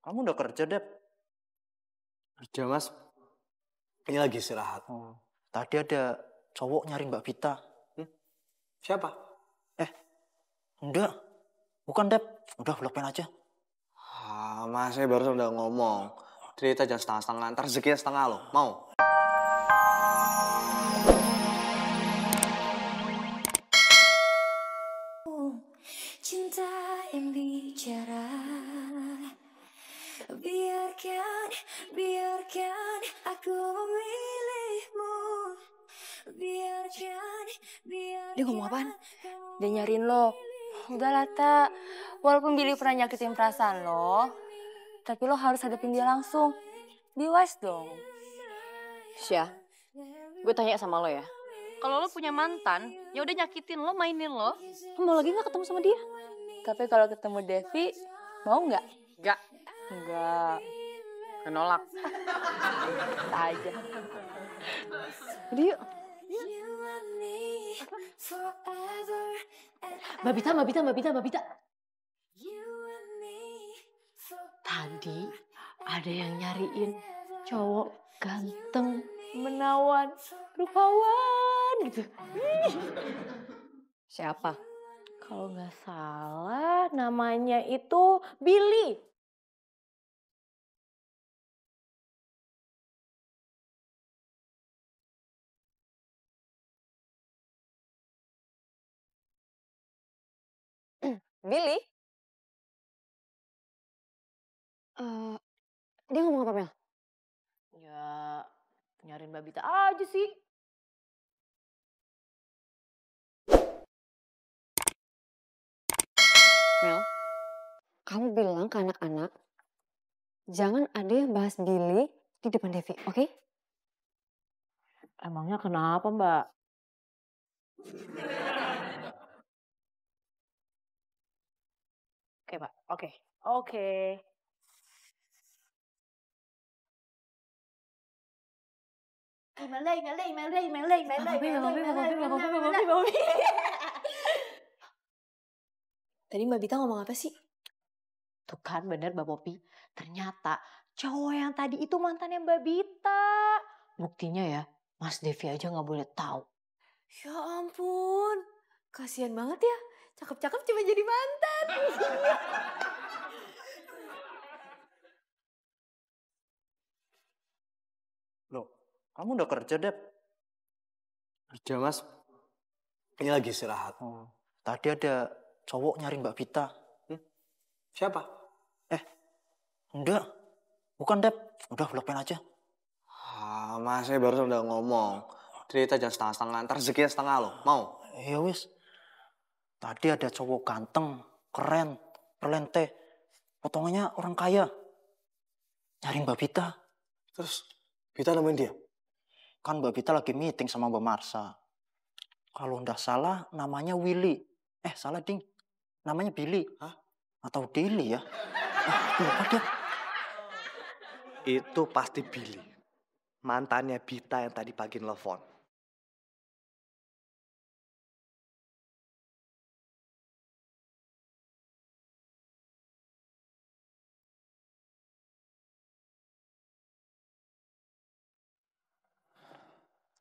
Kamu udah kerja, Dep? Kerja, Mas. Ini lagi istirahat. Oh, tadi ada cowok nyari Mbak Vita. Siapa? Enggak, bukan, Dep. Udah, lupain aja. Mas, saya baru udah ngomong. Cerita jangan setengah-setengah, ntar rezekinya setengah loh. Mau? Cinta yang bicara, biarkan aku memilihmu. Dia ngomong apaan? Dia nyariin lo. Udah lah, Tak. Walaupun Billy pernah nyakitin perasaan lo, tapi lo harus hadapin dia langsung. Be wise dong. Syah, gue tanya sama lo ya. Kalau lo punya mantan, ya udah nyakitin lo, mainin lo mau lagi nggak ketemu sama dia? Tapi kalau ketemu Devi, mau nggak? Nggak. Enggak. Menolak. Tak aja. Jadi yuk. Mbak Bita. Tadi ada yang nyariin cowok ganteng, menawan, rupawan gitu. Siapa? Kalau nggak salah namanya itu Billy. Billy? Dia ngomong apa, Mel? Ya nyariin Mbak Bita aja sih. Mel, kamu bilang ke anak-anak, jangan ada yang bahas Billy di depan Devi, oke? Emangnya kenapa, Mbak? Oke, Pak. Oke. Email. Tadi Mbak Bita ngomong apa sih? Tuh kan bener Mbak Popi. Ternyata cowok yang tadi itu mantannya Mbak Bita. Buktinya ya, Mas Devi aja gak boleh tahu. Ya ampun, kasihan banget ya. Cakep-cakep cuma jadi mantan. Loh, kamu udah kerja, Dep? Kerja, Mas. Ini lagi istirahat. Oh, tadi ada cowok nyari Mbak Vita. Siapa? Enggak, bukan, Dep. Udah, lupain aja. Mas, saya baru udah ngomong. Cerita jangan setengah-setengah, ntar rezekinya setengah loh. Mau? Ya wis. Tadi ada cowok ganteng, keren, perlente. Potongannya orang kaya. Nyari Mbak Vita. Terus, Vita nemuin dia? Kan Mbak Vita lagi meeting sama Mbak Marsa. Kalau ndak salah namanya Willy. Salah ding. Namanya Billy. Hah? Atau Dilly ya? Lupa deh. Itu pasti Billy. Mantannya Vita yang tadi pagi nelfon.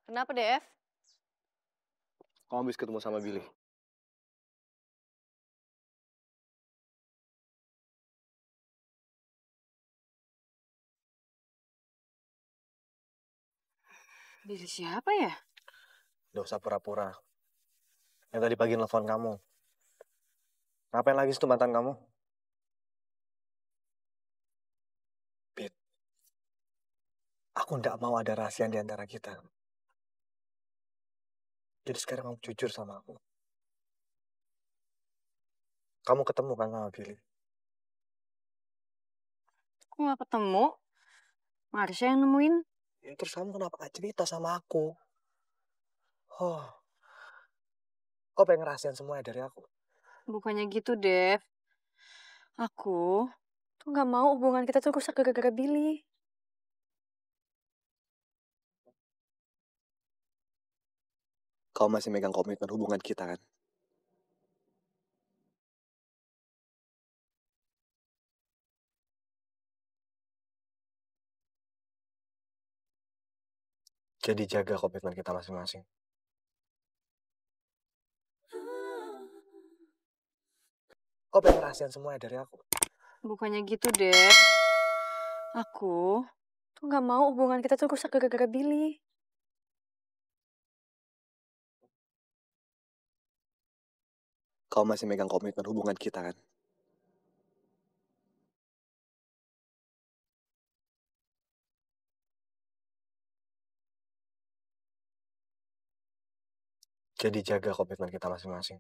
Kenapa, Dev? Kamu habis ketemu sama Billy? Billy siapa ya? Gak usah pura-pura. Yang tadi pagi nelfon kamu. Ngapain lagi itu mantan kamu? Bit, aku nggak mau ada rahasia di antara kita. Jadi sekarang kamu jujur sama aku. Kamu ketemu kan sama Billy? Aku gak ketemu. Marsha yang nemuin. Ya, terus kamu kenapa gak cerita sama aku? Kok pengen rahasian semuanya dari aku? Bukannya gitu, Dev. Aku tuh gak mau hubungan kita tuh rusak gara-gara Billy. Kau masih megang komitmen hubungan kita kan? Jadi jaga komitmen kita masing-masing. Kok pengen rahasian semuanya dari aku? Bukannya gitu, Dep. Aku tuh nggak mau hubungan kita tuh rusak gara-gara Billy. Kau masih megang komitmen hubungan kita kan? Jadi jaga komitmen kita masing-masing.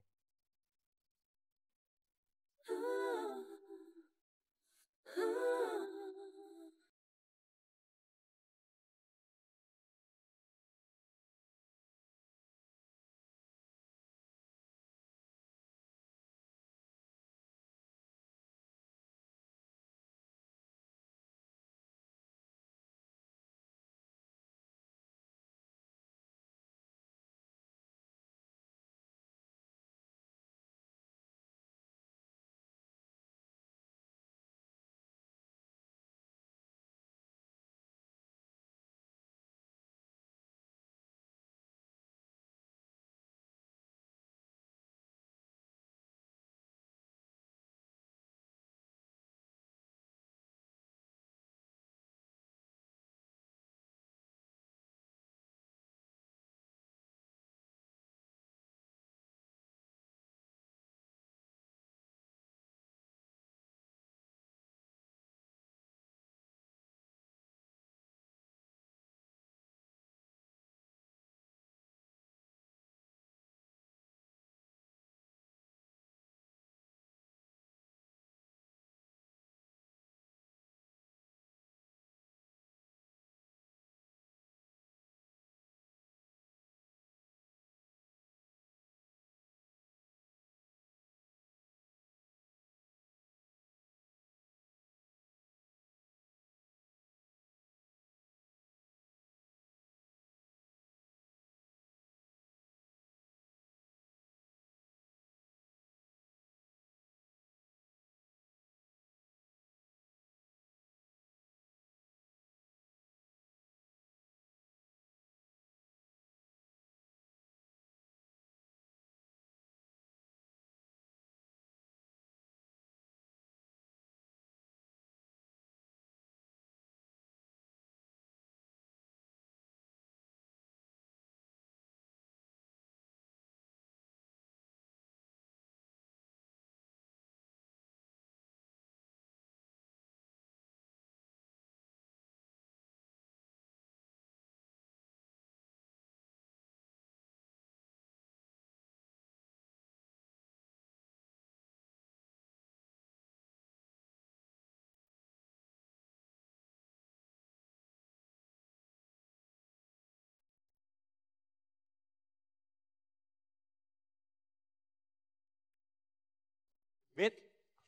Bit,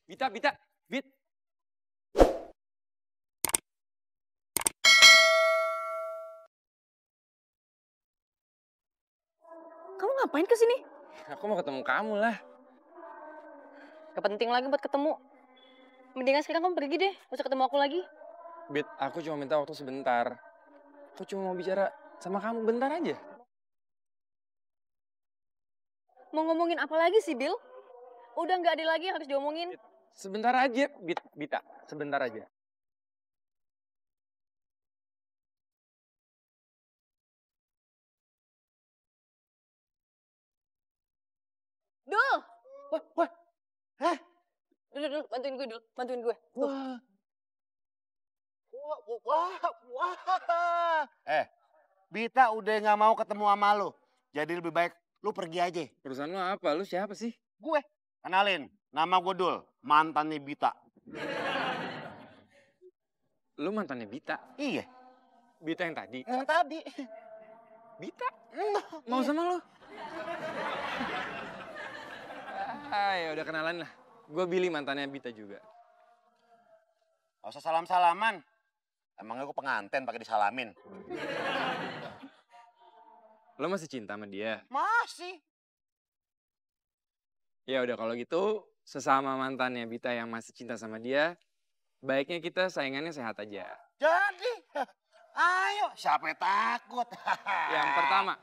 Bit. Kamu ngapain kesini? Aku mau ketemu kamu lah. Gak penting lagi buat ketemu. Mendingan sekarang kamu pergi deh, gak usah ketemu aku lagi. Bit, aku cuma minta waktu sebentar. Aku cuma mau bicara sama kamu bentar aja. Mau ngomongin apa lagi sih, Bill? Udah nggak ada lagi yang harus diomongin. Sebentar aja, Bita, sebentar aja. Dul! Wah, hah? Dul, bantuin gue, Dul. Bantuin gue. Wah. Bita udah nggak mau ketemu sama lu. Jadi lebih baik lu pergi aja. Perusahaan lo apa? Lu siapa sih? Gue, kenalin. Nama gue Dul, mantannya Bita. Lu mantannya Bita? Iya. Bita yang tadi? Yang tadi. Bita? Mau sama lu? Ya udah kenalan lah. Gue Billy, mantannya Bita juga. Gak usah salam-salaman. Emangnya gue pengantin pakai disalamin. Lo masih cinta sama dia? Masih. Ya udah kalau gitu, sesama mantannya Bita yang masih cinta sama dia, baiknya kita saingannya sehat aja. Jadi, Ayo, siapa yang takut? Yang pertama,